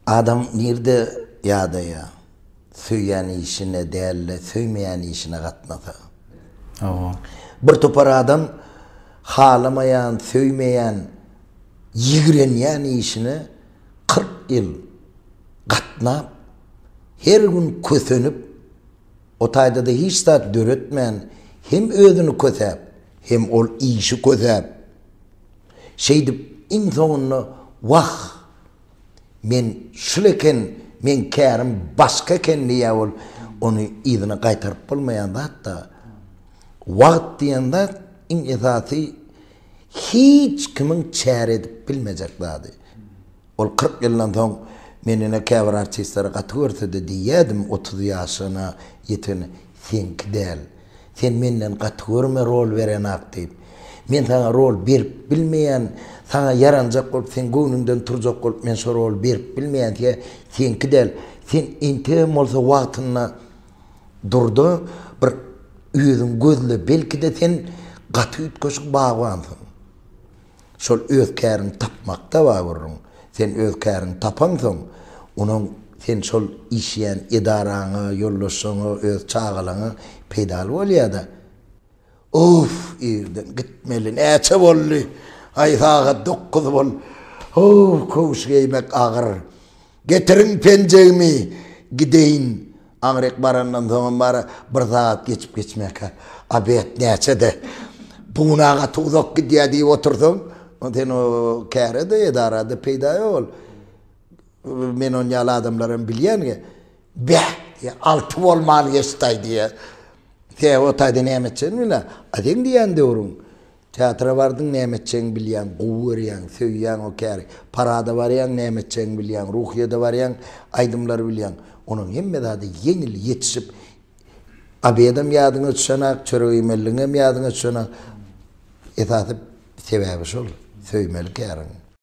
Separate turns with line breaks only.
Adam nerede yada ya? Söyleyen işine değerli, söylemeyen işine katmasa. Bir topar adam halamayan, söylemeyen, yigrenyen işine 40 yıl katnap, her gün kösönüp, o tayda da hiç saat döretmeyen, hem özünü kösep, hem ol işi kösep. Şeydip, in sonunu, vah, men şüleken, men kârim başka kendiye ol, onu izine kaytarıp bulmayan da hatta, vaqt diyende, in esası, hiç kimin çare edip bilmeyeceklerdi. Ol 40 yıldan sonra, menine kâvar artistleri katı görsedi diyedim 30 yaşına yetini, sen kidel, sen menden katı görme rol veren ak deyip, men sana rol berip bilmeyen, sana yaranacak olup, sen gönlünden turacak olup, men şu rol berip bilmeyen diye, sen kidel, sen intim olsa vaqtına durdu, bir özün gözlü, belki de sen katı ütköşük bağlansın. Şol öz kârini tapmakta bağırın. Sen öz kârini tapansın, onun sen şol işleyen idaranı, yollaşını, öz çağılanı peydal oluyor da. Of, evden gitmeli, neçe bollu, ay sağa 9 bol. Of, koğuş giymek ağır. Getirin penceğimi, gideyin. Ağrık barandan sonra bana bir saat geçip geçmek. Abiyet neçe de. Bunağa tuğdak gidiyor diye oturdum. Sen o kârede, idarada peyda ol. Men on yalı adamların bilyen ki, altı olman geçtay diye. Te o tayda ne emetçen mi la? Adın diyen diyorum. Teatra vardın ne emetçen bilyen, kuvveriyen, söyleyen o kâri. Parada varyan ne emetçen bilyen, ruhiyada varyan, aydımları bilyen. Onun hemme daha da yenil yetişip, abiyadam yadına tüşanak, çörüğü mellingem yadına tüşanak. Esası sebebi şol, söylemeli kârın.